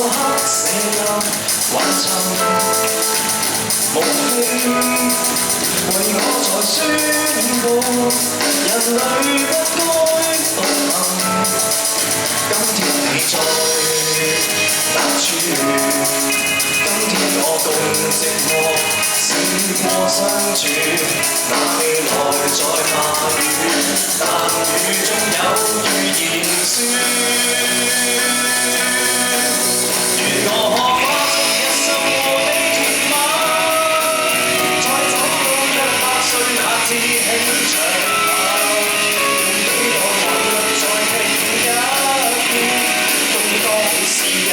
刻寫入還尋無氣，為我才宣佈人類不該獨行。今天你在哪處？今天我共寂寞試過相處，那未來在下雨，但雨中有預言書。如我可花足一生和你填滿，再走到100歲那志氣長跑，用幾個韻律再聽一遍，更多是也。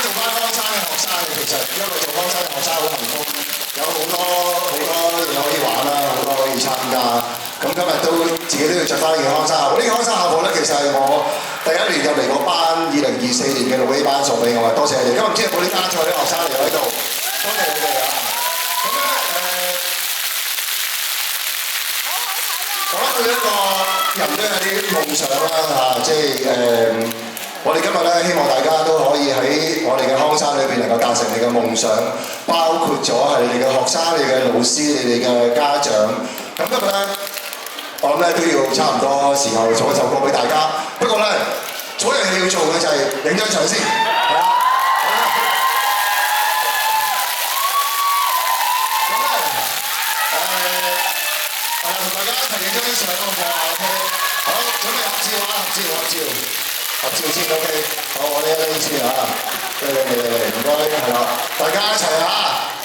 做翻康山嘅學生嘅，其實因為做康山嘅學生好幸福，有好多嘢可以玩啦，好多可以參加。咁今日自己都要着翻件康山校服。呢件康山校服咧，其實係我第一年入嚟嗰班2024年嘅6A班送俾我嘅，多謝你哋。今日唔知有冇啲單賽啲學生嚟喺度，多謝你哋啊！咁咧講到一個人都有啲夢想啦嚇，即係我哋今日咧希望大家都可以喺我哋嘅康山裏邊能夠達成你嘅夢想，包括咗係你哋嘅學生、你哋嘅老師、你哋嘅家長。咁今日咧，我諗咧都要差唔多時候做一首歌俾大家。不過咧，做一樣嘢要做嘅就係影張相先，係啦。咁咧同大家一齊影張相好唔好啊 ？OK， 好，準備合照啊！合照先 OK， 好，我哋一先嚇，嚟，唔該，係啦，大家一齊嚇，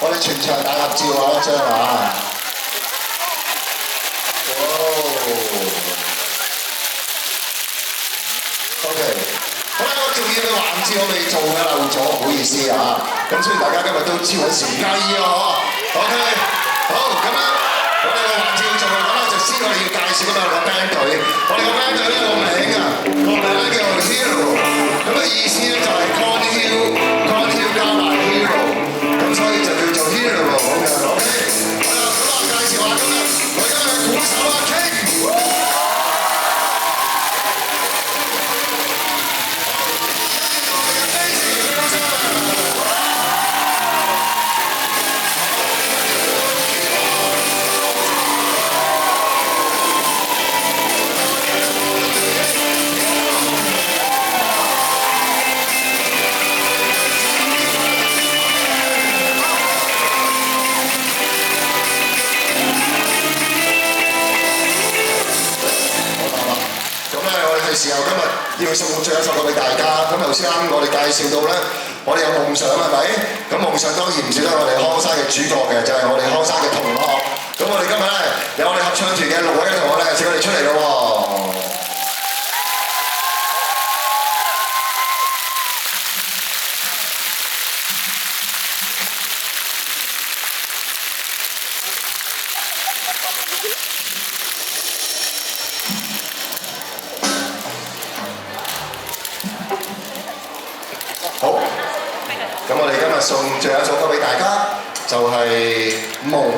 我哋全場大合照啊，一張啊，OK， 好啦，我仲要嘅環節我未做嘅漏咗，唔好意思啊，咁所以大家今日都超緊時唔介意啊，嗬 ，OK， 好，咁樣我哋個環節要做嘅咁咧，就先我哋要介紹今日個 band 隊，我哋個 band 隊咧個名啊，個名咧叫做 Hero。咁嘅意思咧就係 Con Hill 加埋 Hero， 咁所以就叫做 Hero 咁樣 ，OK。好啦，咁我介紹下今日我今日嘅鼓手阿 King。時候今日要送最後一首歌俾大家。咁頭先啱我哋介紹到咧，我哋有夢想係咪？咁夢想當然唔少得我哋康山嘅主角嘅，就係我哋康山嘅同學。咁我哋今日咧有我哋合唱團嘅6位嘅同學咧，請佢哋出嚟咯喎。好，咁我哋今日送最後一首歌俾大家，就係夢。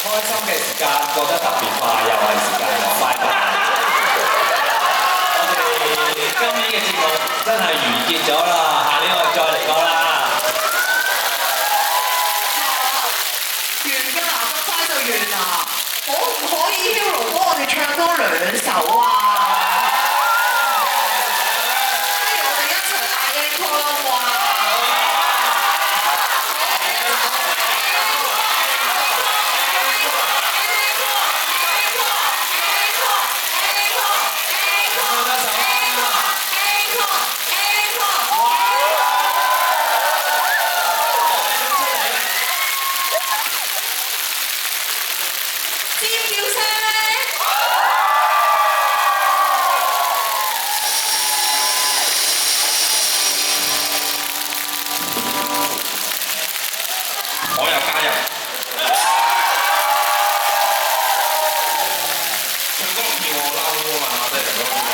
開心嘅時間過得特別快，又係時間講拜拜。我哋今年嘅節目真係完結咗啦，下年我哋再嚟過啦。完㗎啦，咁快就完啦！可唔可以 Hero 幫我哋唱多2首啊？不如我哋一齊嗌 encore 啦，好唔好啊？尖叫聲！我又加入。唱歌唔叫我嬲啊嘛，即係咁樣講。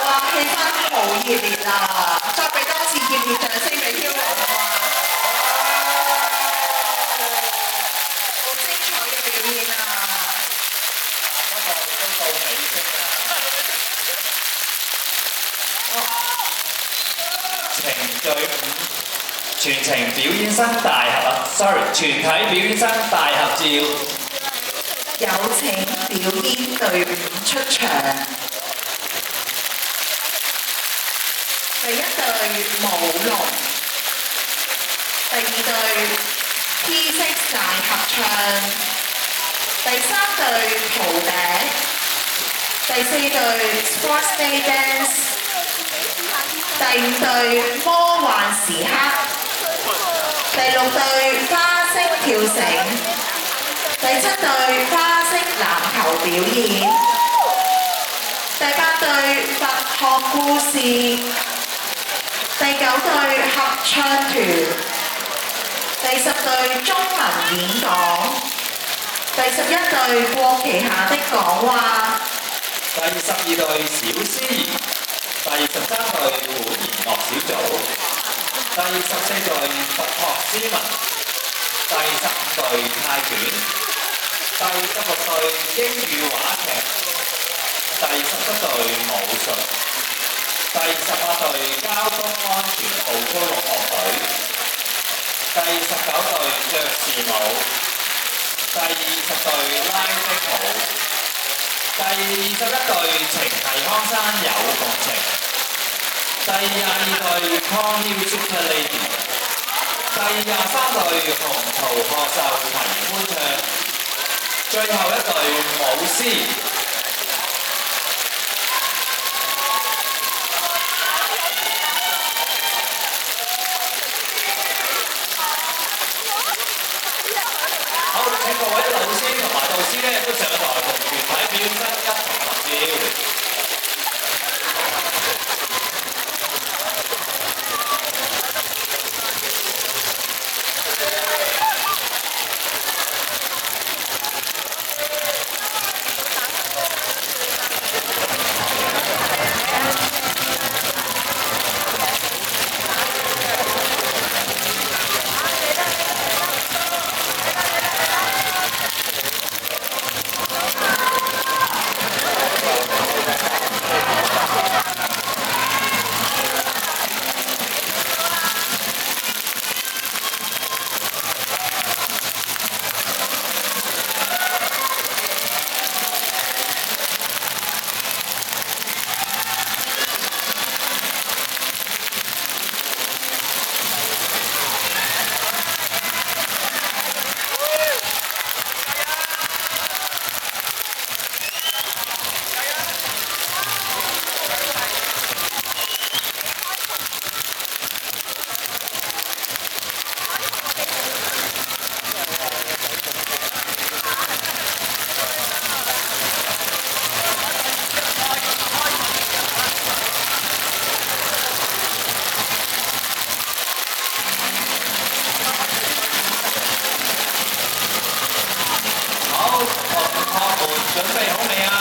哇，氣氛好熱烈啊！再俾多次熱烈掌聲俾 Hero 啊！好精彩嘅表演啊！不過我哋都到尾聲啦。程序5，全程表演生大合啊，sorry，全體表演生大合照。有請表演隊伍出場。第一隊舞龍，第二隊 P6 大合唱，第三隊陶笛，第四隊 Sports Day Dance， 第五隊魔幻時刻，第六隊花式跳繩，第七隊花式籃球表演，第八隊佛學故事。第9隊合唱團，第10隊中文演講，第11隊國旗下的講話，第12隊小司儀，第13隊管弦樂小組，第14隊佛學詩文，第15隊泰拳，第16隊英語話劇，第17隊武術。第18隊交通安全部操樂隊，第19隊爵士舞，第20隊拉丁舞，第21隊情繫康山有共情，第22隊 Call You Super Lady， 第23隊紅桃學袖齊歡唱，最後一隊舞獅。各位老師同埋導師咧都上台同全體表演生一同合照。準備好未啊？